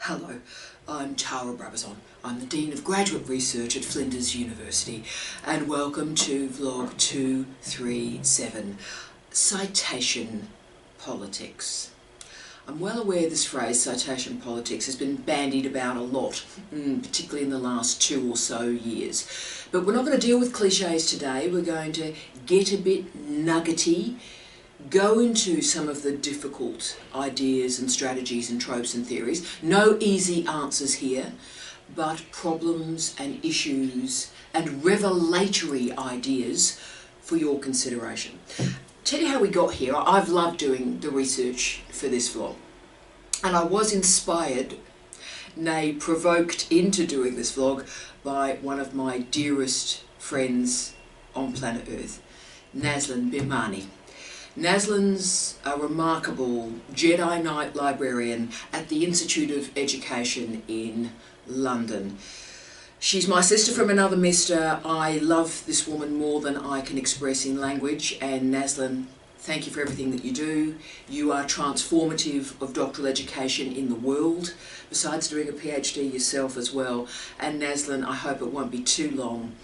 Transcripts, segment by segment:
Hello, I'm Tara Brabazon. I'm the Dean of Graduate Research at Flinders University, and welcome to Vlog 237, Citation Politics. I'm well aware this phrase, citation politics, has been bandied about a lot, particularly in the last 2 or so years. But we're not going to deal with cliches today. We're going to get a bit nuggety, go into some of the difficult ideas and strategies and tropes and theories. No easy answers here, but problems and issues and revelatory ideas for your consideration. Tell you how we got here. I've loved doing the research for this vlog, and I was inspired, nay provoked into doing this vlog by one of my dearest friends on planet Earth, Nazanin Birmani. Nazanin's a remarkable Jedi Knight librarian at the Institute of Education in London. She's my sister from another mister. I love this woman more than I can express in language, and Nazanin, thank you for everything that you do. You are transformative of doctoral education in the world, besides doing a PhD yourself as well. And Nazanin, I hope it won't be too long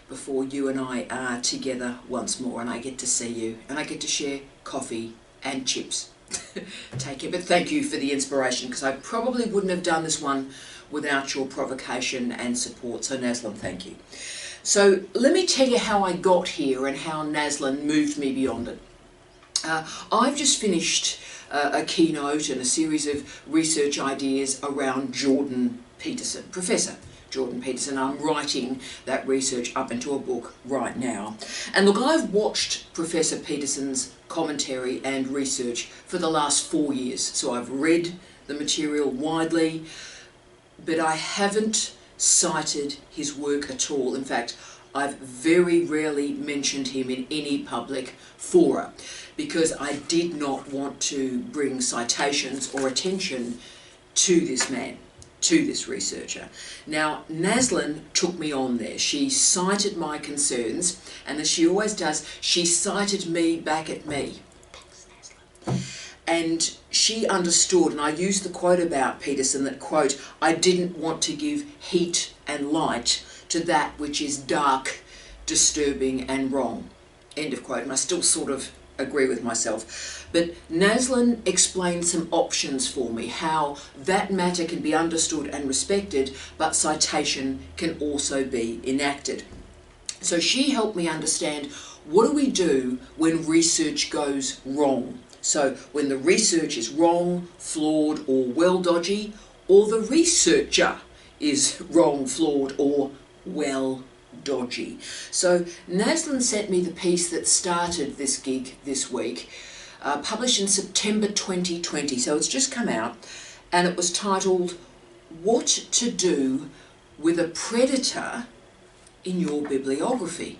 before you and I are together once more and I get to see you and I get to share coffee and chips. Take care, but thank you for the inspiration, because I probably wouldn't have done this one without your provocation and support. So Nazanin, thank you. So let me tell you how I got here and how Nazanin moved me beyond it. I've just finished a keynote and a series of research ideas around Jordan Peterson, Professor Jordan Peterson. I'm writing that research up into a book right now. And look, I've watched Professor Peterson's commentary and research for the last 4 years. So I've read the material widely, but I haven't cited his work at all. In fact, I've very rarely mentioned him in any public fora, because I did not want to bring citations or attention to this man, to this researcher. Now, Nazanin took me on there. She cited my concerns, and as she always does, she cited me back at me. Thanks, Nazanin. And she understood, and I used the quote about Peterson that, quote, "I didn't want to give heat and light to that which is dark, disturbing and wrong," end of quote. And I still sort of agree with myself. But Nazanin explained some options for me, how that matter can be understood and respected, but citation can also be enacted. So she helped me understand, what do we do when research goes wrong? So when the research is wrong, flawed or well dodgy, or the researcher is wrong, flawed or well dodgy. So Nazanin sent me the piece that started this gig this week, published in September 2020, so it's just come out, and it was titled, "What to Do with a Predator in Your Bibliography."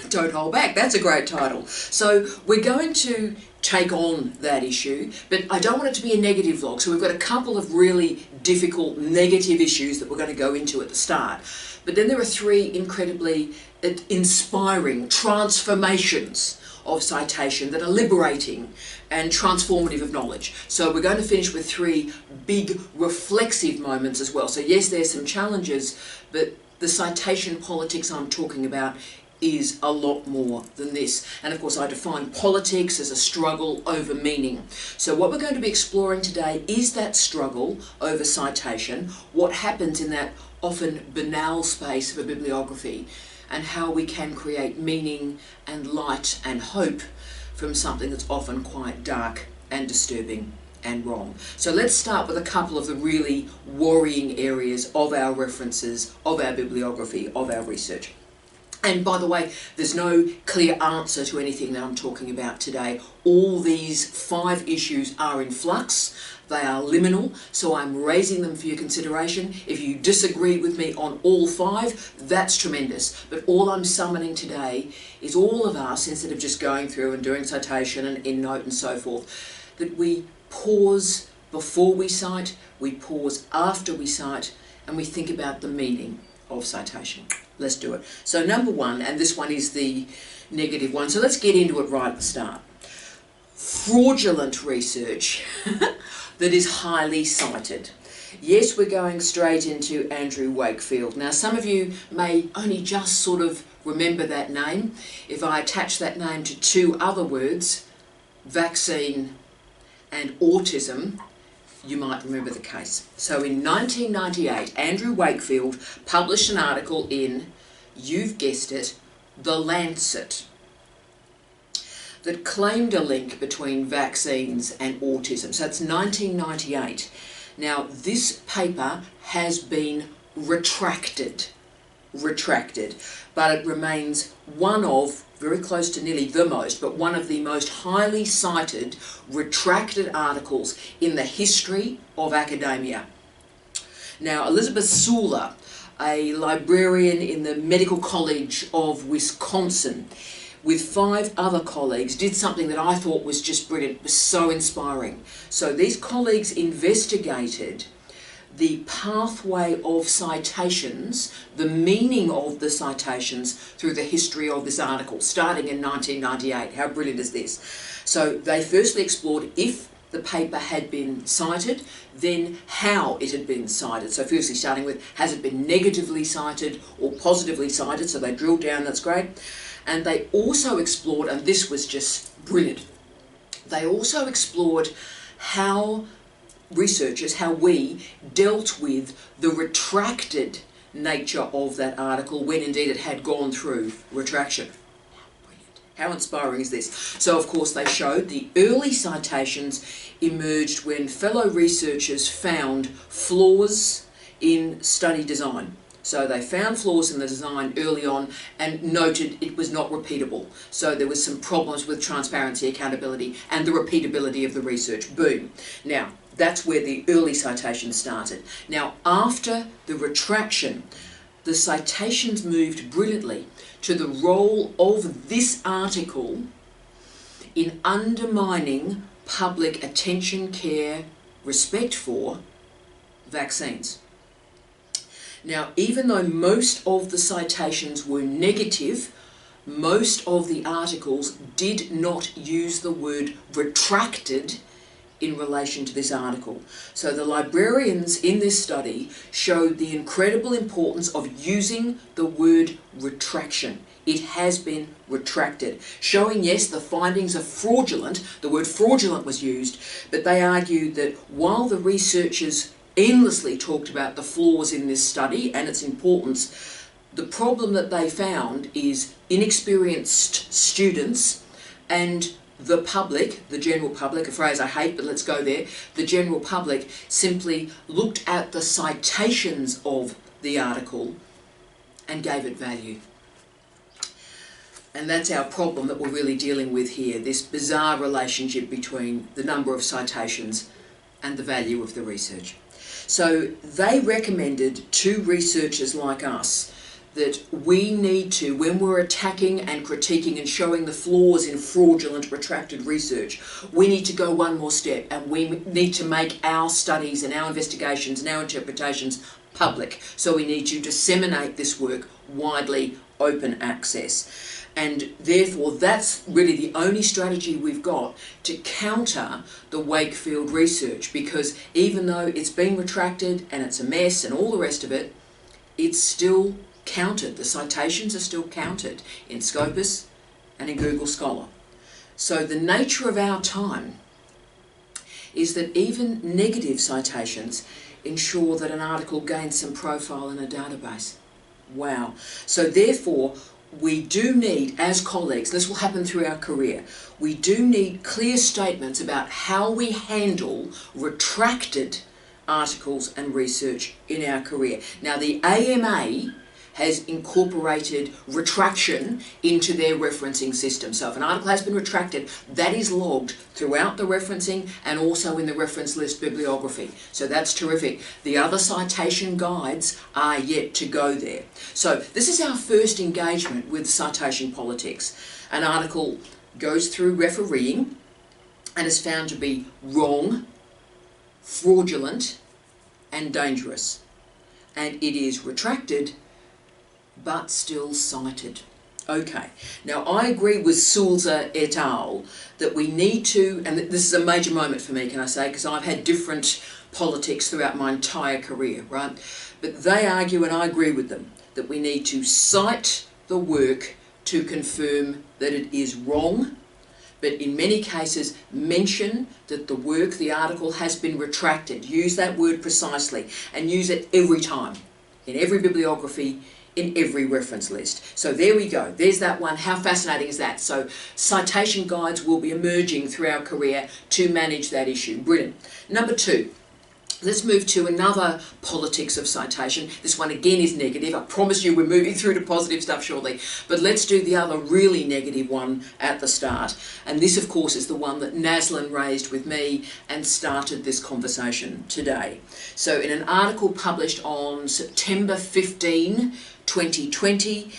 Don't hold back, that's a great title. So we're going to take on that issue, but I don't want it to be a negative vlog, so we've got a couple of really difficult negative issues that we're going to go into at the start. But then there are 3 incredibly inspiring transformations of citation that are liberating and transformative of knowledge. So we're going to finish with 3 big reflexive moments as well. So yes, there's some challenges, but the citation politics I'm talking about is a lot more than this. And of course I define politics as a struggle over meaning. So what we're going to be exploring today is that struggle over citation, what happens in that often banal space of a bibliography, and how we can create meaning and light and hope from something that's often quite dark and disturbing and wrong. So let's start with a couple of the really worrying areas of our references, of our bibliography, of our research. And by the way, there's no clear answer to anything that I'm talking about today. All these 5 issues are in flux. They are liminal, so I'm raising them for your consideration. If you disagree with me on all 5, that's tremendous. But all I'm summoning today is all of us, instead of just going through and doing citation and endnote and so forth, that we pause before we cite, we pause after we cite, and we think about the meaning of citation. Let's do it. So number 1, and this one is the negative one, so let's get into it right at the start. Fraudulent research that is highly cited. Yes, we're going straight into Andrew Wakefield. Now, some of you may only just sort of remember that name. If I attach that name to two other words, vaccine and autism, you might remember the case. So in 1998, Andrew Wakefield published an article in, you've guessed it, The Lancet, that claimed a link between vaccines and autism. So it's 1998. Now, this paper has been retracted, but it remains one of, very close to nearly the most, but one of the most highly cited retracted articles in the history of academia. Now, Elizabeth Suler, a librarian in the Medical College of Wisconsin, with 5 other colleagues, did something that I thought was just brilliant. It was so inspiring. So these colleagues investigated the pathway of citations, the meaning of the citations through the history of this article, starting in 1998. How brilliant is this? So they firstly explored if the paper had been cited, then how it had been cited. So firstly starting with, has it been negatively cited or positively cited? So they drilled down, that's great. And they also explored, and this was just brilliant, they also explored how researchers, how we dealt with the retracted nature of that article when indeed it had gone through retraction. Brilliant. How inspiring is this? So of course they showed the early citations emerged when fellow researchers found flaws in study design. So they found flaws in the design early on and noted it was not repeatable. So there was some problems with transparency, accountability, and the repeatability of the research. Boom. Now, that's where the early citations started. Now, after the retraction, the citations moved brilliantly to the role of this article in undermining public attention, care, respect for vaccines. Now, even though most of the citations were negative, most of the articles did not use the word retracted in relation to this article. So the librarians in this study showed the incredible importance of using the word retraction. It has been retracted, showing, yes, the findings are fraudulent. The word fraudulent was used, but they argued that while the researchers endlessly talked about the flaws in this study and its importance, the problem that they found is inexperienced students and the public, the general public, a phrase I hate, but let's go there, the general public simply looked at the citations of the article and gave it value. And that's our problem that we're really dealing with here, this bizarre relationship between the number of citations and the value of the research. So they recommended to researchers like us that we need to, when we're attacking and critiquing and showing the flaws in fraudulent retracted research, we need to go one more step and we need to make our studies and our investigations and our interpretations public. So we need to disseminate this work widely, open access. And therefore that's really the only strategy we've got to counter the Wakefield research, because even though it's been retracted and it's a mess and all the rest of it, it's still counted. The citations are still counted in Scopus and in Google Scholar. So the nature of our time is that even negative citations ensure that an article gains some profile in a database. Wow. So therefore, we do need, as colleagues, this will happen through our career, we do need clear statements about how we handle retracted articles and research in our career. Now, the AMA has incorporated retraction into their referencing system. So if an article has been retracted, that is logged throughout the referencing and also in the reference list bibliography. So that's terrific. The other citation guides are yet to go there. So this is our first engagement with citation politics. An article goes through refereeing and is found to be wrong, fraudulent, and dangerous. And it is retracted but still cited. Okay, now I agree with Sulzer et al. That we need to, and this is a major moment for me, can I say, because I've had different politics throughout my entire career, right? But they argue, and I agree with them, that we need to cite the work to confirm that it is wrong, but in many cases mention that the work, the article, has been retracted. Use that word precisely, and use it every time, in every bibliography, in every reference list. So there we go, there's that one. How fascinating is that? So citation guides will be emerging through our career to manage that issue. Brilliant. Number 2. Let's move to another politics of citation. This one again is negative. I promise you we're moving through to positive stuff shortly. But let's do the other really negative one at the start. And this, of course, is the one that Naslin raised with me and started this conversation today. So in an article published on September 15, 2020,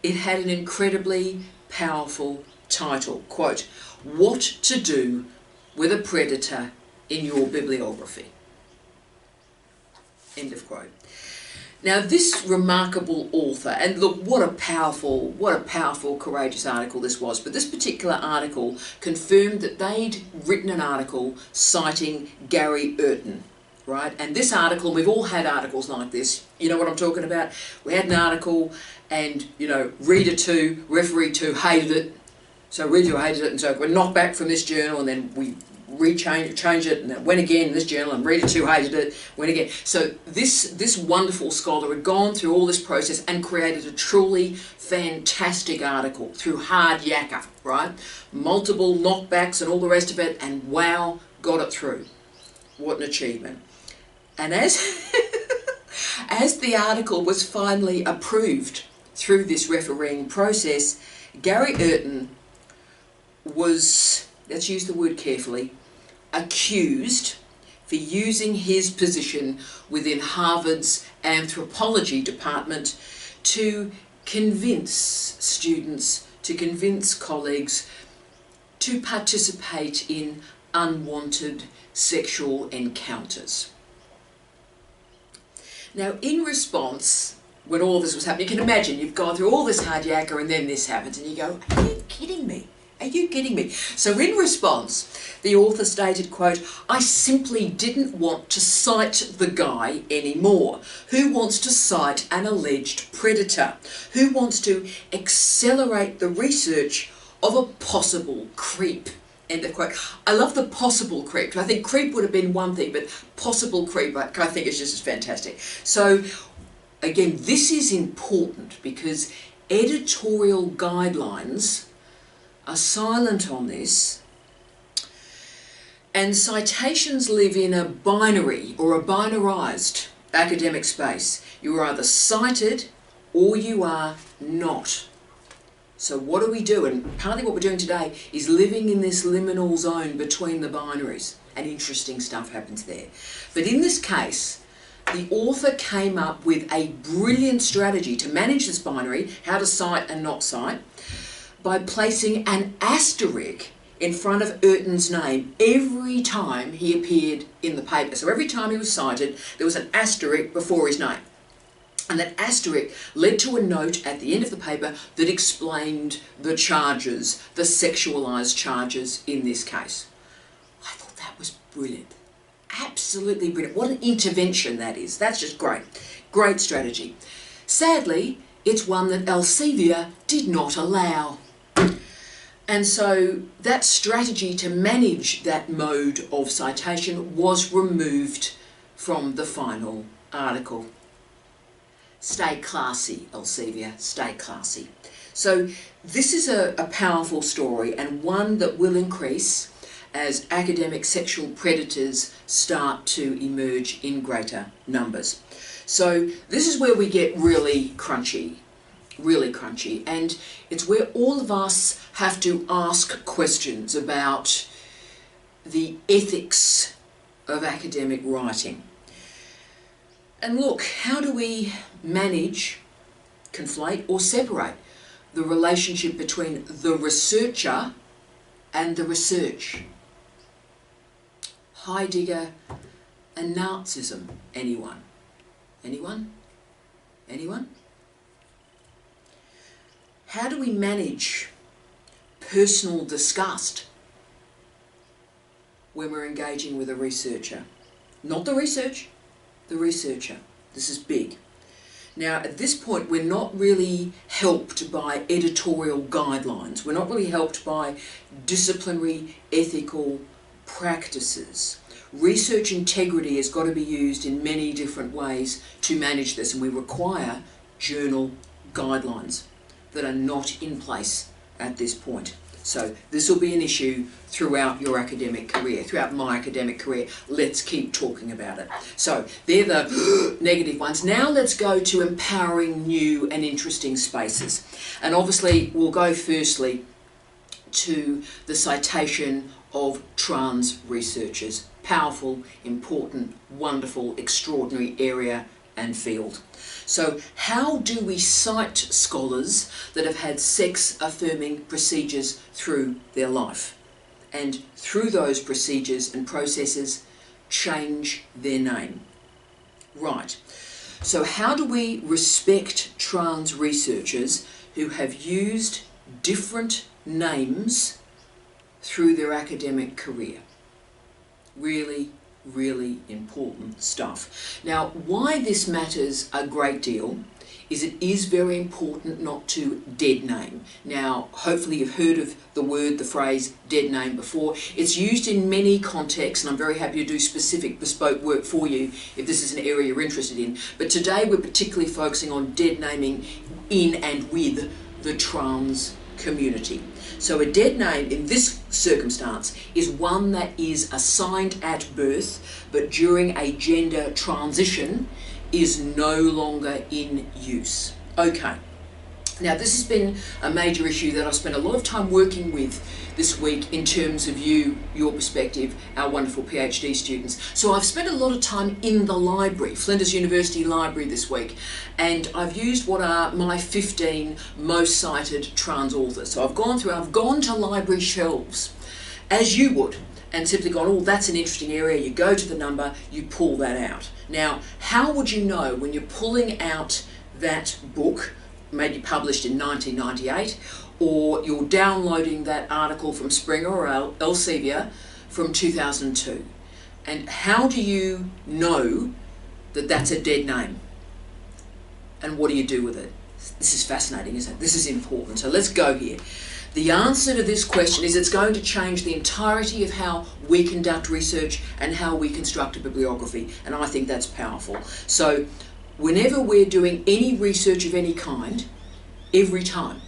it had an incredibly powerful title. Quote, "What to do with a predator in your bibliography." End of quote. Now this remarkable author, and look what a powerful, courageous article this was, but this particular article confirmed that they'd written an article citing Gary Urton, right? And this article, we've all had articles like this, you know what I'm talking about? We had an article and, you know, reader 2, referee 2 hated it, so reader 2 hated it, and so we're knocked back from this journal, and then we change it, and it went again in this journal, and reader 2 hated it, went again. So this wonderful scholar had gone through all this process and created a truly fantastic article through hard yakka, right? Multiple knockbacks and all the rest of it, and wow, got it through. What an achievement. And as as the article was finally approved through this refereeing process, Gary Urton was, let's use the word carefully, accused for using his position within Harvard's anthropology department to convince students, to convince colleagues to participate in unwanted sexual encounters. Now in response, when all this was happening, you can imagine you've gone through all this hard yakka and then this happens and you go, are you kidding me? Are you kidding me? So in response, the author stated, quote, "I simply didn't want to cite the guy anymore. Who wants to cite an alleged predator? Who wants to accelerate the research of a possible creep?" End of quote. I love the possible creep. I think creep would have been one thing, but possible creep I think is just as fantastic. So again, this is important because editorial guidelines are silent on this, and citations live in a binary or a binarized academic space. You are either cited or you are not. So what do we do? And partly what we're doing today is living in this liminal zone between the binaries, and interesting stuff happens there. But in this case, the author came up with a brilliant strategy to manage this binary, how to cite and not cite, by placing an asterisk in front of Urton's name every time he appeared in the paper. So every time he was cited, there was an asterisk before his name. And that asterisk led to a note at the end of the paper that explained the charges, the sexualised charges in this case. I thought that was brilliant. Absolutely brilliant. What an intervention that is. That's just great. Great strategy. Sadly, it's one that Elsevier did not allow. And so that strategy to manage that mode of citation was removed from the final article. Stay classy, Elsevier, stay classy. So this is a powerful story, and one that will increase as academic sexual predators start to emerge in greater numbers. So this is where we get really crunchy, and it's where all of us have to ask questions about the ethics of academic writing. And look, how do we manage, conflate or separate the relationship between the researcher and the research? Heidegger and Nazism. Anyone? Anyone? Anyone? How do we manage personal disgust when we're engaging with a researcher? Not the research, the researcher. This is big. Now, at this point, we're not really helped by editorial guidelines. We're not really helped by disciplinary, ethical practices. Research integrity has got to be used in many different ways to manage this, and we require journal guidelines that are not in place at this point. So this will be an issue throughout your academic career, throughout my academic career. Let's keep talking about it. So they're the negative ones. Now let's go to empowering new and interesting spaces. And obviously we'll go firstly to the citation of trans researchers. Powerful, important, wonderful, extraordinary area and field. So how do we cite scholars that have had sex-affirming procedures through their life, and through those procedures and processes change their name? Right. So how do we respect trans researchers who have used different names through their academic career? Really, really important stuff. Now, why this matters a great deal is it is very important not to dead name. Now, hopefully you've heard of the phrase dead name before. It's used in many contexts, and I'm very happy to do specific bespoke work for you if this is an area you're interested in. But today we're particularly focusing on dead naming in and with the trans community. So a dead name in this circumstance is one that is assigned at birth, but during a gender transition is no longer in use. Okay. Now this has been a major issue that I've spent a lot of time working with this week in terms of your perspective, our wonderful PhD students. So I've spent a lot of time in the library, Flinders University Library this week, and I've used what are my 15 most cited trans authors. So I've gone to library shelves, as you would, and simply gone, oh, that's an interesting area. You go to the number, you pull that out. Now, how would you know when you're pulling out that book, maybe published in 1998, or you're downloading that article from Springer or Elsevier from 2002? And how do you know that that's a dead name? And what do you do with it? This is fascinating, isn't it? This is important. So let's go here. The answer to this question is it's going to change the entirety of how we conduct research and how we construct a bibliography, and I think that's powerful. So whenever we're doing any research of any kind, every time,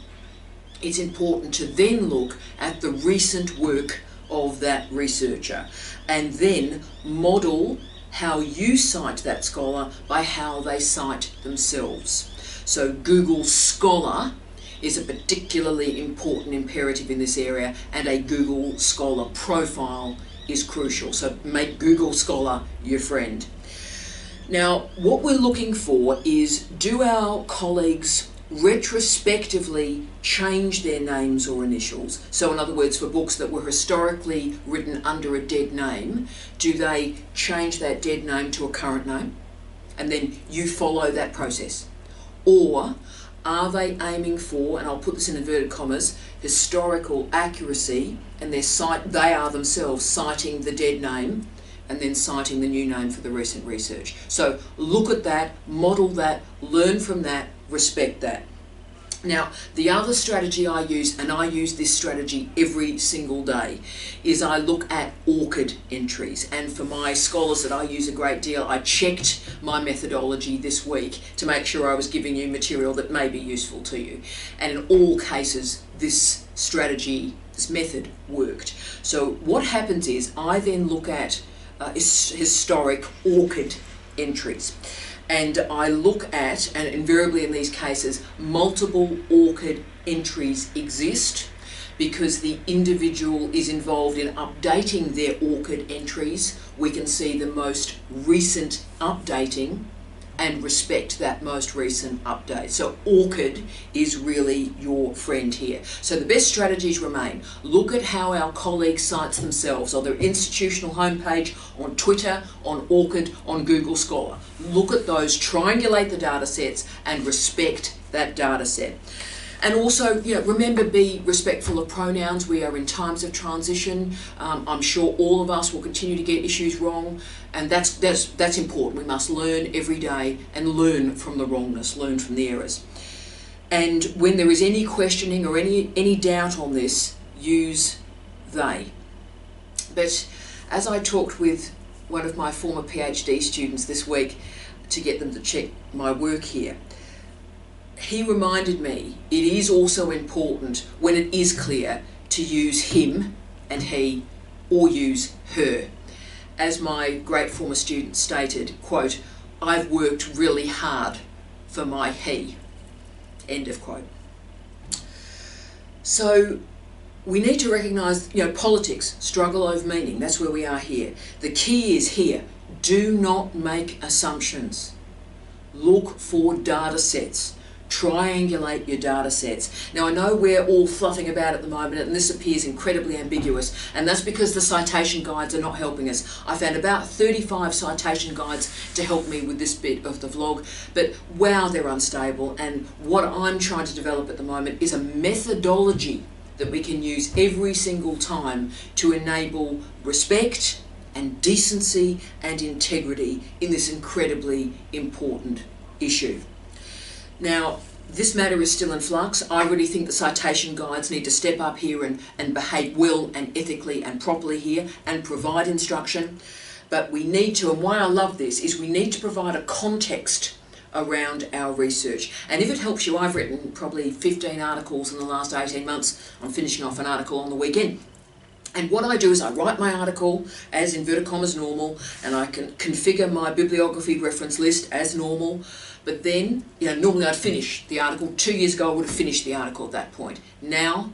it's important to then look at the recent work of that researcher and then model how you cite that scholar by how they cite themselves. So Google Scholar is a particularly important imperative in this area, and a Google Scholar profile is crucial. So make Google Scholar your friend. Now, what we're looking for is, do our colleagues retrospectively change their names or initials? So in other words, for books that were historically written under a dead name, do they change that dead name to a current name? And then you follow that process. Or are they aiming for, and I'll put this in inverted commas, historical accuracy, and they are themselves citing the dead name and then citing the new name for the recent research. So look at that, model that, learn from that, respect that. Now, the other strategy I use, and I use this strategy every single day, is I look at ORCID entries. And for my scholars that I use a great deal, I checked my methodology this week to make sure I was giving you material that may be useful to you. And in all cases, this strategy, this method worked. So what happens is I then look at historic ORCID entries. And I look at, and invariably in these cases, multiple ORCID entries exist because the individual is involved in updating their ORCID entries. We can see the most recent updating and respect that most recent update. So ORCID is really your friend here. So the best strategies remain. Look at how our colleague cites themselves on their institutional homepage, on Twitter, on ORCID, on Google Scholar. Look at those, triangulate the data sets and respect that data set. And also, remember, be respectful of pronouns. We are in times of transition. I'm sure all of us will continue to get issues wrong, and that's important. We must learn every day and learn from the wrongness, learn from the errors. And when there is any questioning or any doubt on this, use they. But as I talked with one of my former PhD students this week to get them to check my work here, he reminded me it is also important, when it is clear, to use him and he, or use her. As my great former student stated, quote, "I've worked really hard for my he," end of quote. So we need to recognise, politics, struggle over meaning, that's where we are here. The key is here, do not make assumptions. Look for data sets. Triangulate your data sets. Now I know we're all fluffing about at the moment and this appears incredibly ambiguous, and that's because the citation guides are not helping us. I found about 35 citation guides to help me with this bit of the vlog, but wow, they're unstable, and what I'm trying to develop at the moment is a methodology that we can use every single time to enable respect and decency and integrity in this incredibly important issue. Now, this matter is still in flux. I really think the citation guides need to step up here and behave well and ethically and properly here and provide instruction. But we need to, and why I love this, is we need to provide a context around our research. And if it helps you, I've written probably 15 articles in the last 18 months. I'm finishing off an article on the weekend. And what I do is I write my article as inverted commas normal, and I can configure my bibliography reference list as normal. But then, normally I'd finish the article. 2 years ago I would have finished the article at that point. Now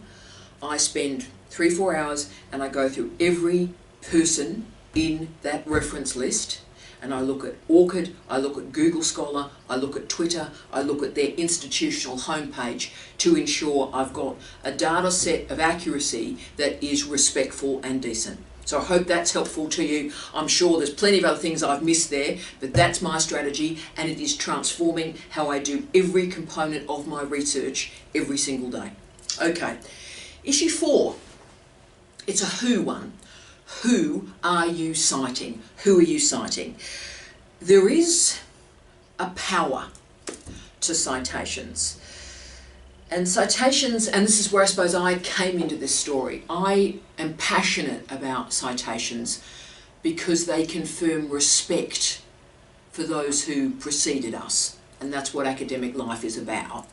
I spend 3-4 hours and I go through every person in that reference list, and I look at ORCID, I look at Google Scholar, I look at Twitter, I look at their institutional homepage to ensure I've got a data set of accuracy that is respectful and decent. So I hope that's helpful to you. I'm sure there's plenty of other things I've missed there, but that's my strategy, and it is transforming how I do every component of my research every single day. Okay, issue 4. It's a who one. Who are you citing? Who are you citing? There is a power to citations. And citations, and this is where I suppose I came into this story. I am passionate about citations because they confirm respect for those who preceded us. And that's what academic life is about.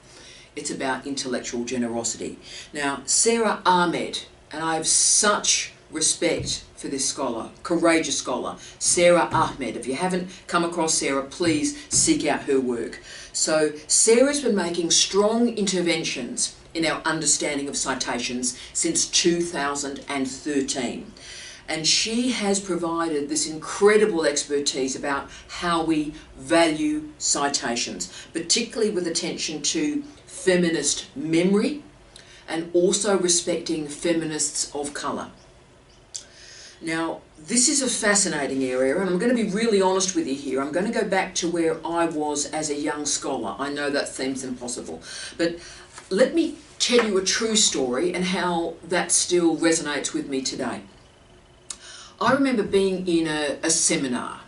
It's about intellectual generosity. Now, Sarah Ahmed, and I have such respect for this scholar, courageous scholar, Sarah Ahmed. If you haven't come across Sarah, please seek out her work. So Sarah's been making strong interventions in our understanding of citations since 2013. And she has provided this incredible expertise about how we value citations, particularly with attention to feminist memory and also respecting feminists of colour. Now, this is a fascinating area, and I'm going to be really honest with you here. I'm going to go back to where I was as a young scholar. I know that seems impossible, but let me tell you a true story and how that still resonates with me today. I remember being in a seminar,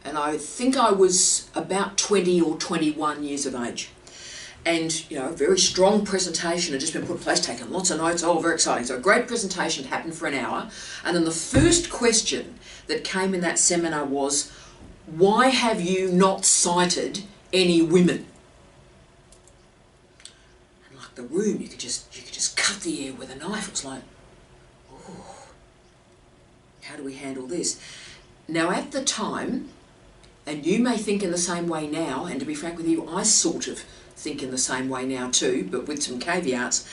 and I think I was about 20 or 21 years of age. And, a very strong presentation had just been put in place, taken lots of notes, oh, very exciting. So a great presentation happened for an hour. And then the first question that came in that seminar was, why have you not cited any women? And like the room, you could just cut the air with a knife. It was like, oh, how do we handle this? Now at the time, and you may think in the same way now, and to be frank with you, I sort of think in the same way now too, but with some caveats.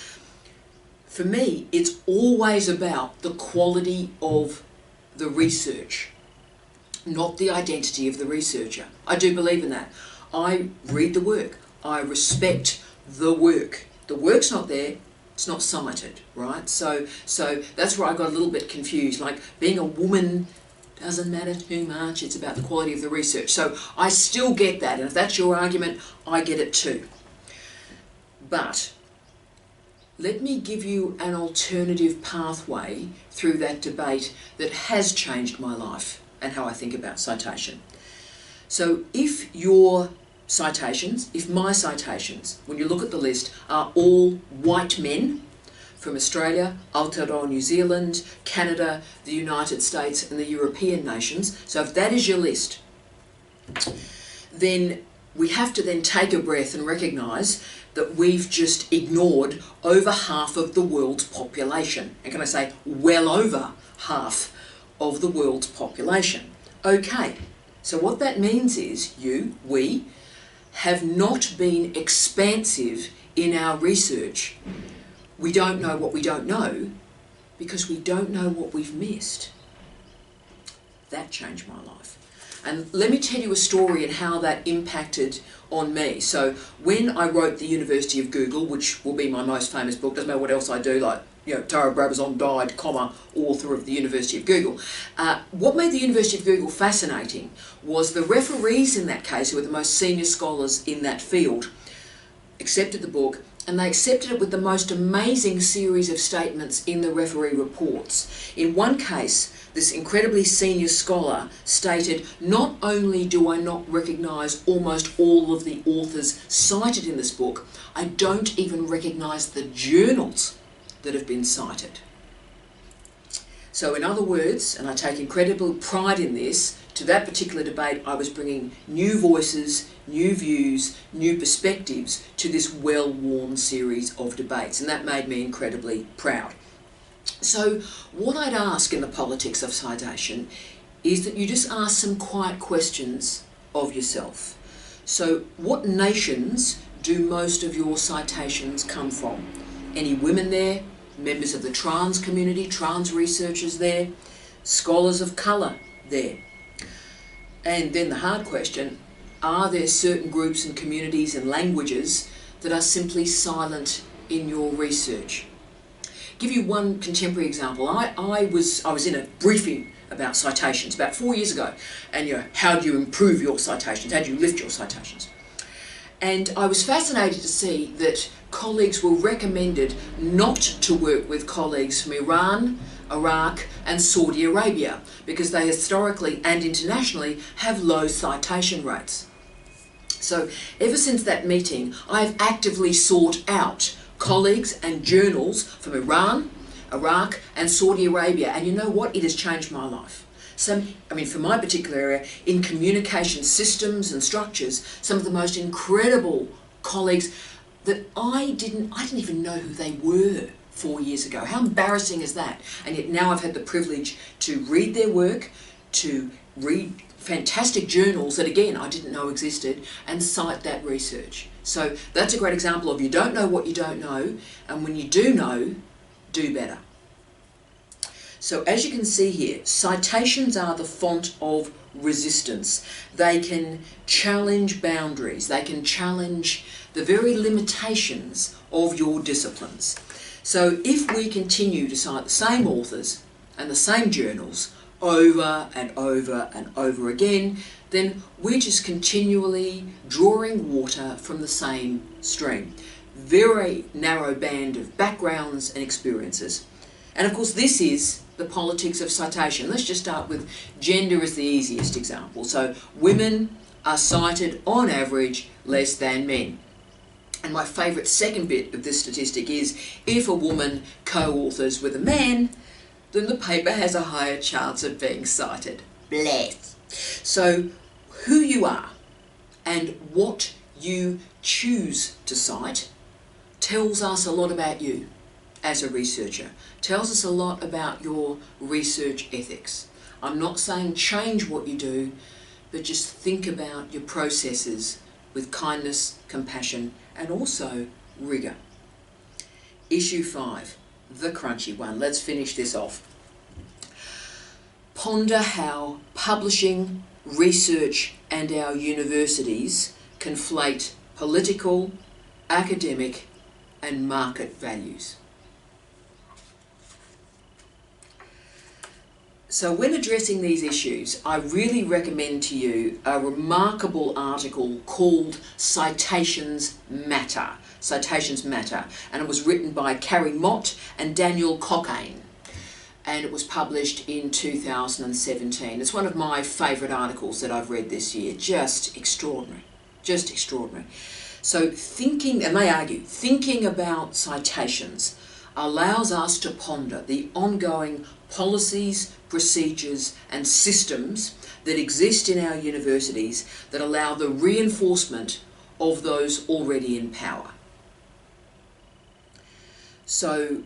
For me, it's always about the quality of the research, not the identity of the researcher. I do believe in that. I read the work. I respect the work. The work's not there, it's not cited, right? So that's where I got a little bit confused. Like, being a woman doesn't matter too much, it's about the quality of the research. So I still get that, and if that's your argument, I get it too. But let me give you an alternative pathway through that debate that has changed my life and how I think about citation. So if your citations, if my citations, when you look at the list, are all white men from Australia, Aotearoa New Zealand, Canada, the United States and the European nations, so if that is your list, then we have to then take a breath and recognise that we've just ignored over half of the world's population. And can I say well over half of the world's population? Okay, so what that means is we have not been expansive in our research. We don't know what we don't know because we don't know what we've missed. That changed my life. And let me tell you a story and how that impacted on me. So when I wrote The University of Google, which will be my most famous book, doesn't matter what else I do, like, you know, Tara Brabazon died, comma, author of The University of Google. What made The University of Google fascinating was the referees in that case, who were the most senior scholars in that field, accepted the book, and they accepted it with the most amazing series of statements in the referee reports. In one case, this incredibly senior scholar stated, not only do I not recognise almost all of the authors cited in this book, I don't even recognise the journals that have been cited. So in other words, and I take incredible pride in this, to that particular debate I was bringing new voices, new views, new perspectives to this well-worn series of debates, and that made me incredibly proud. So what I'd ask in the politics of citation is that you just ask some quiet questions of yourself. So what nations do most of your citations come from? Any women there? Members of the trans community, trans researchers there? Scholars of colour there? And then the hard question, are there certain groups and communities and languages that are simply silent in your research? Give you one contemporary example. I was in a briefing about citations about 4 years ago, and you know, how do you improve your citations? How do you lift your citations? And I was fascinated to see that colleagues were recommended not to work with colleagues from Iran, Iraq and Saudi Arabia because they historically and internationally have low citation rates. So ever since that meeting, I've actively sought out colleagues and journals from Iran, Iraq and Saudi Arabia, and you know what? It has changed my life. For my particular area, in communication systems and structures, some of the most incredible colleagues that I didn't even know who they were 4 years ago. How embarrassing is that? And yet now I've had the privilege to read their work, to read fantastic journals that again I didn't know existed, and cite that research. So that's a great example of you don't know what you don't know, and when you do know, do better. So as you can see here, citations are the font of resistance. They can challenge boundaries. They can challenge the very limitations of your disciplines. So if we continue to cite the same authors and the same journals over and over and over again, then we're just continually drawing water from the same stream. Very narrow band of backgrounds and experiences. And of course this is the politics of citation. Let's just start with gender as the easiest example. So women are cited on average less than men. And my favourite second bit of this statistic is if a woman co-authors with a man, then the paper has a higher chance of being cited. Bless. So who you are and what you choose to cite tells us a lot about you as a researcher, tells us a lot about your research ethics. I'm not saying change what you do, but just think about your processes with kindness, compassion, and also rigour. Issue 5, the crunchy one. Let's finish this off. Ponder how publishing, research, and our universities conflate political, academic, and market values. So when addressing these issues, I really recommend to you a remarkable article called Citations Matter. Citations Matter. And it was written by Carrie Mott and Daniel Cockayne. And it was published in 2017. It's one of my favourite articles that I've read this year. Just extraordinary. Just extraordinary. So thinking, and they argue, thinking about citations allows us to ponder the ongoing policies, procedures and systems that exist in our universities that allow the reinforcement of those already in power. So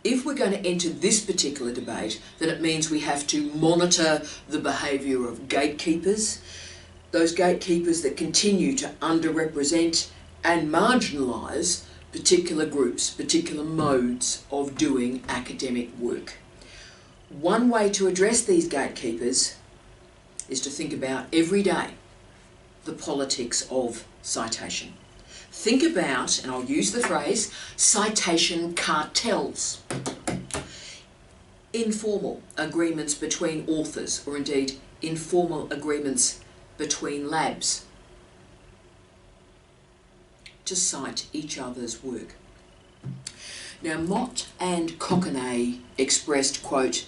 if we're going to enter this particular debate, then it means we have to monitor the behaviour of gatekeepers, those gatekeepers that continue to underrepresent and marginalise particular groups, particular modes of doing academic work. One way to address these gatekeepers is to think about every day the politics of citation. Think about, and I'll use the phrase, citation cartels. Informal agreements between authors, or indeed informal agreements between labs, to cite each other's work. Now, Mott and Cockayne expressed, quote,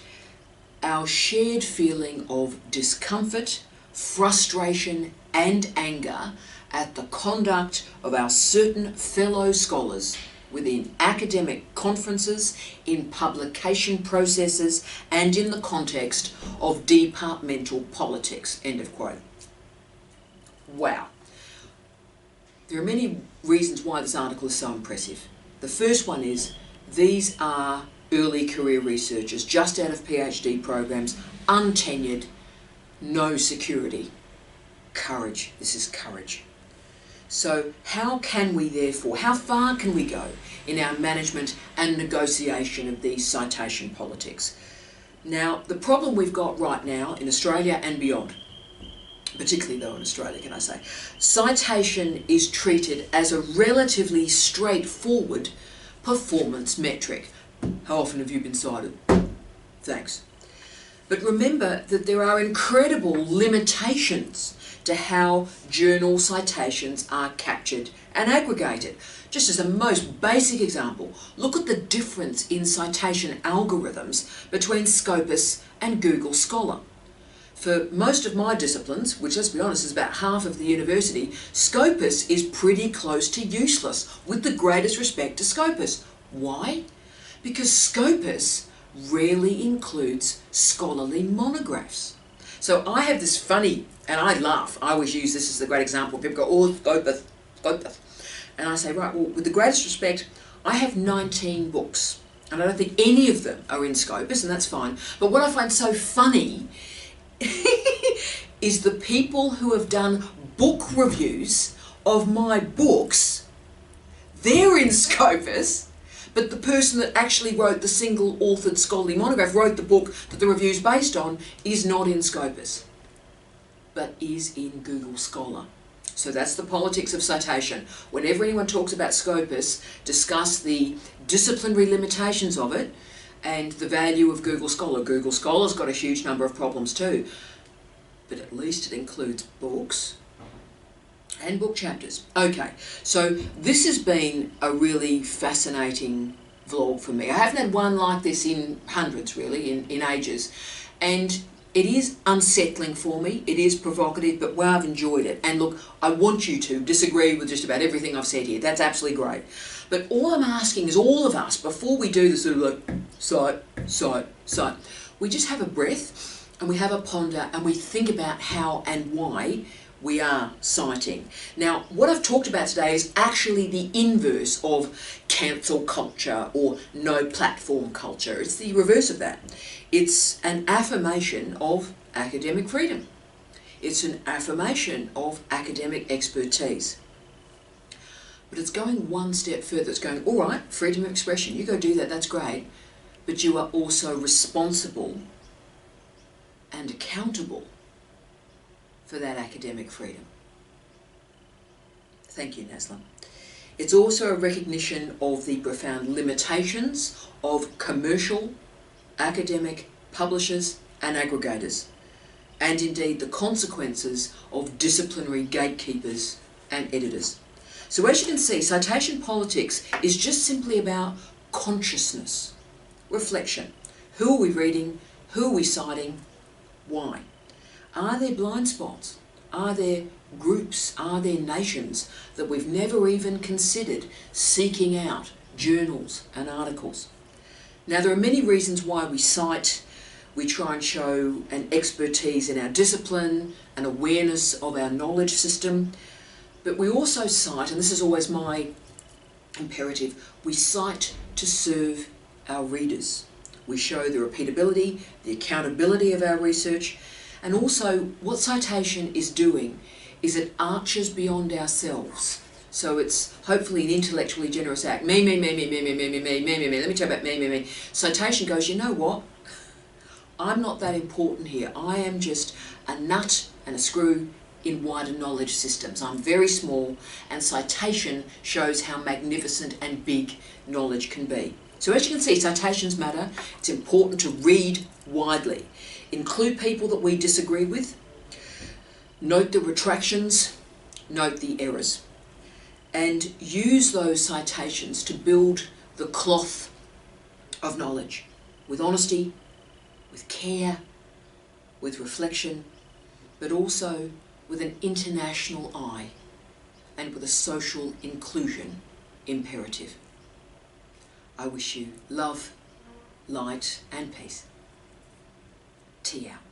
"Our shared feeling of discomfort, frustration and anger at the conduct of our certain fellow scholars within academic conferences, in publication processes and in the context of departmental politics," end of quote. Wow. There are many reasons why this article is so impressive. The first one is these are early career researchers just out of PhD programs, untenured, no security. Courage. This is courage. So how can we therefore, how far can we go in our management and negotiation of these citation politics? Now, the problem we've got right now in Australia and beyond, particularly though in Australia, can I say, citation is treated as a relatively straightforward performance metric. How often have you been cited? Thanks. But remember that there are incredible limitations to how journal citations are captured and aggregated. Just as a most basic example, look at the difference in citation algorithms between Scopus and Google Scholar. For most of my disciplines, which let's be honest is about half of the university, Scopus is pretty close to useless, with the greatest respect to Scopus. Why? Because Scopus rarely includes scholarly monographs. So I have this funny, and I laugh, I always use this as the great example. People go, oh, Scopus, Scopus. And I say, right, well, with the greatest respect, I have 19 books, and I don't think any of them are in Scopus, and that's fine. But what I find so funny is the people who have done book reviews of my books, they're in Scopus, but the person that actually wrote the single authored scholarly monograph, wrote the book that the review's based on, is not in Scopus, but is in Google Scholar. So that's the politics of citation. Whenever anyone talks about Scopus, discuss the disciplinary limitations of it and the value of Google Scholar. Google Scholar's got a huge number of problems too, but at least it includes books and book chapters. Okay, so this has been a really fascinating vlog for me. I haven't had one like this in hundreds, really, in ages. And it is unsettling for me, it is provocative, but wow, I've enjoyed it. And look, I want you to disagree with just about everything I've said here. That's absolutely great. But all I'm asking is all of us, before we do this sort of like, cite, we just have a breath and we have a ponder and we think about how and why we are citing. Now, what I've talked about today is actually the inverse of cancel culture or no platform culture. It's the reverse of that. It's an affirmation of academic freedom. It's an affirmation of academic expertise. But it's going one step further. It's going, all right, freedom of expression, you go do that, that's great. But you are also responsible and accountable for that academic freedom. Thank you, Nasla. It's also a recognition of the profound limitations of commercial academic publishers and aggregators, and indeed the consequences of disciplinary gatekeepers and editors. So as you can see, citation politics is just simply about consciousness, reflection. Who are we reading? Who are we citing? Why? Are there blind spots? Are there groups? Are there nations that we've never even considered seeking out journals and articles? Now, there are many reasons why we cite. We try and show an expertise in our discipline, an awareness of our knowledge system, but we also cite, and this is always my imperative, we cite to serve our readers. We show the repeatability, the accountability of our research, and also what citation is doing is it arches beyond ourselves. So it's hopefully an intellectually generous act. Me. Let me tell you about me. Citation goes, you know what? I'm not that important here. I am just a nut and a screw in wider knowledge systems. I'm very small, and citation shows how magnificent and big knowledge can be. So as you can see, citations matter. It's important to read widely. Include people that we disagree with. Note the retractions. Note the errors. And use those citations to build the cloth of knowledge with honesty, with care, with reflection, but also with an international eye and with a social inclusion imperative. I wish you love, light and peace. Tea out.